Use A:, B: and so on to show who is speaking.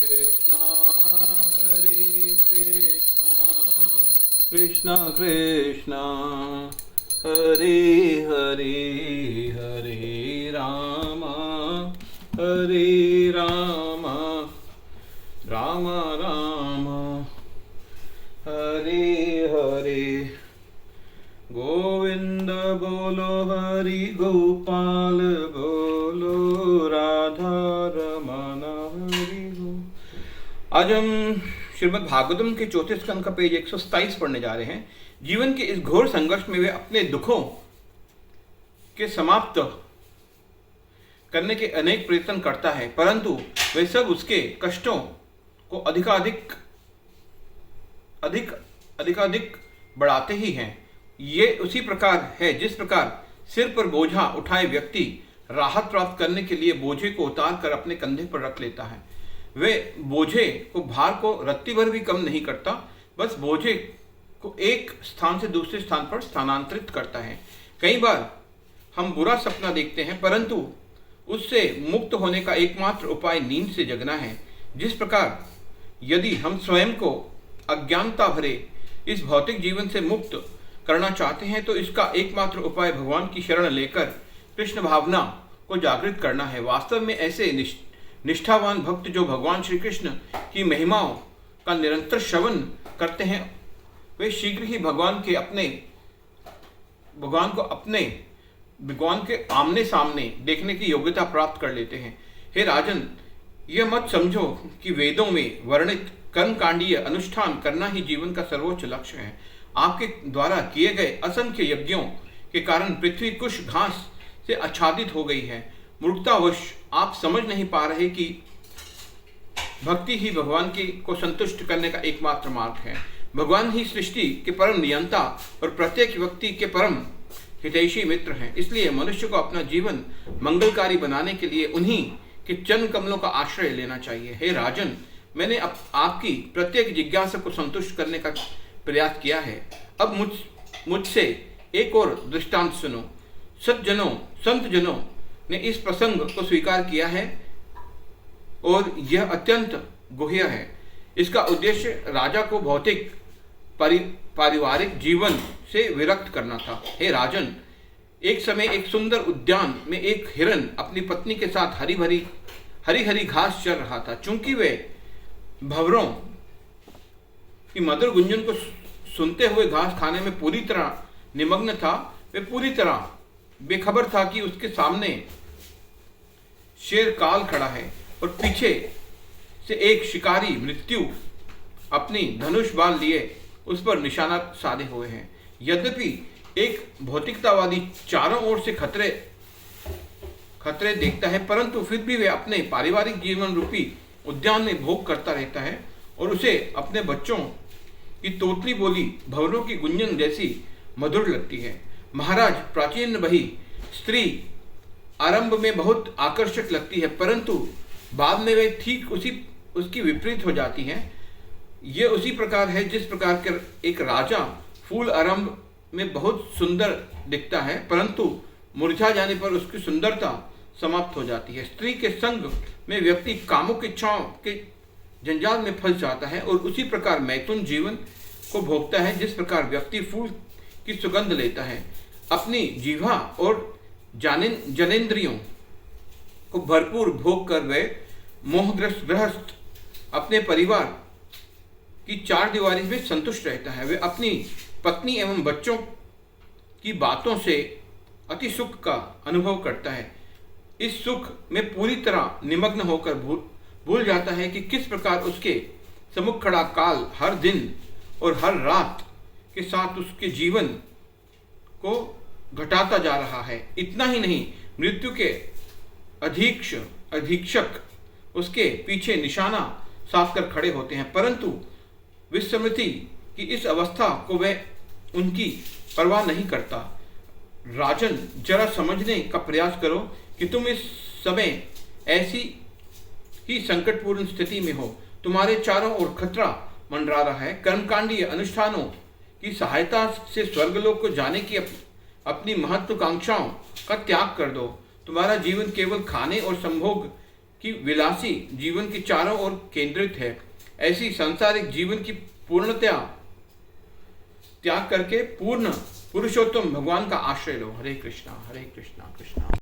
A: कृष्णा हरे कृष्णा कृष्णा कृष्णा हरे हरे हरे राम राम राम हरे हरे। गोविंद बोलो हरि गोपाल बोलो राधा रमण हरि गो। आज हम श्रीमद् भागवतम के चौथे स्कंद का पेज 127 पढ़ने जा रहे हैं। जीवन के इस घोर संघर्ष में वे अपने दुखों के समाप्त करने के अनेक प्रयत्न करता है, परंतु वे सब उसके कष्टों को अधिकाधिक बढ़ाते ही हैं। ये उसी प्रकार है जिस प्रकार सिर पर बोझा उठाए व्यक्ति राहत प्राप्त करने के लिए बोझे को उतार कर अपने कंधे पर रख लेता है। वे बोझे को भार को रत्ती भर भी कम नहीं करता, बस बोझे को एक स्थान से दूसरे स्थान पर स्थानांतरित करता है। कई बार हम बुरा सपना देखते हैं, परंतु उससे मुक्त होने का एकमात्र उपाय नींद से जगना है। जिस प्रकार यदि हम स्वयं को अज्ञानता भरे इस भौतिक जीवन से मुक्त करना चाहते हैं, तो इसका एकमात्र उपाय भगवान की शरण लेकर कृष्ण भावना को जागृत करना है। वास्तव में ऐसे निष्ठावान भक्त जो भगवान श्री कृष्ण की महिमाओं का निरंतर श्रवण करते हैं, वे शीघ्र ही भगवान के आमने सामने देखने की योग्यता प्राप्त कर लेते हैं। हे राजन, यह मत समझो कि वेदों में वर्णित कर्मकांडीय अनुष्ठान करना ही जीवन का सर्वोच्च लक्ष्य है। आपके द्वारा किए गए असंख्य यज्ञों के कारण पृथ्वी कुश घास से आच्छादित हो गई है। मूर्खतावश आप समझ नहीं पा रहे कि भक्ति ही भगवान को संतुष्ट करने का एकमात्र मार्ग है। भगवान ही सृष्टि के परम नियंता और प्रत्येक व्यक्ति के परम हितैषी मित्र हैं। इसलिए मनुष्य को अपना जीवन मंगलकारी बनाने के लिए उन्हीं के चरण कमलों का आश्रय लेना चाहिए। हे राजन, मैंने आपकी प्रत्येक जिज्ञासा को संतुष्ट करने का प्रयास किया है। अब मुझसे एक और दृष्टांत सुनो। संत जनों ने इस प्रसंग को स्वीकार किया है और यह अत्यंत गुह्य है। इसका उद्देश्य राजा को भौतिक पारिवारिक जीवन से विरक्त करना था। हे राजन, एक समय एक सुंदर उद्यान में एक हिरन अपनी पत्नी के साथ हरी हरी घास चर रहा था। चूंकि वे भंवरों की मधुर गुंजन को सुनते हुए घास खाने में पूरी तरह निमग्न था, वे पूरी तरह बेखबर था कि उसके सामने शेर काल खड़ा है और पीछे से एक शिकारी मृत्यु अपनी धनुष बाण लिए उस पर निशाना साधे हुए हैं। यद्यपि एक भौतिकतावादी चारों ओर से खतरे देखता है, परंतु फिर भी वे अपने पारिवारिक जीवन रूपी उद्यान में भोग करता रहता है और उसे अपने बच्चों की तोतली बोली भंवरों की गुंजन जैसी मधुर लगती है। महाराज, प्राचीन बही स्त्री आरंभ में बहुत आकर्षक लगती है, परंतु बाद में वे ठीक उसकी विपरीत हो जाती हैं। यह उसी प्रकार है जिस प्रकार के एक राजा फूल आरंभ में बहुत सुंदर दिखता है, परंतु मुरझा जाने पर उसकी सुंदरता समाप्त हो जाती है। स्त्री के संग में व्यक्ति कामुक इच्छाओं के जंजाल में फंस जाता है और उसी प्रकार मैथुन जीवन को भोगता है जिस प्रकार व्यक्ति फूल की सुगंध लेता है। अपनी जीवा और जनेंद्रियों को भरपूर भोग कर वे मोहग्रस्त गृहस्थ अपने परिवार की चार दीवारी में संतुष्ट रहता है। वे अपनी पत्नी एवं बच्चों की बातों से अति सुख का अनुभव करता है। इस सुख में पूरी तरह निमग्न होकर भूल जाता है कि किस प्रकार उसके सम्मुख खड़ा काल हर दिन और हर रात के साथ उसके जीवन को घटाता जा रहा है। इतना ही नहीं, मृत्यु के अधीक्षक उसके पीछे निशाना साध कर खड़े होते हैं, परंतु विस्मृति की इस अवस्था को वह उनकी परवाह नहीं करता। राजन, जरा समझने का प्रयास करो कि तुम इस समय ऐसी ही संकटपूर्ण स्थिति में हो। तुम्हारे चारों ओर खतरा मंडरा रहा है। कर्मकांडीय अनुष्ठानों की सहायता से स्वर्गलोक को जाने की अपनी महत्वाकांक्षाओं का त्याग कर दो। तुम्हारा जीवन केवल खाने और संभोग कि विलासी जीवन के चारों ओर केंद्रित है, ऐसी सांसारिक जीवन की पूर्णतया त्याग करके पूर्ण पुरुषोत्तम भगवान का आश्रय लो। हरे कृष्णा कृष्णा।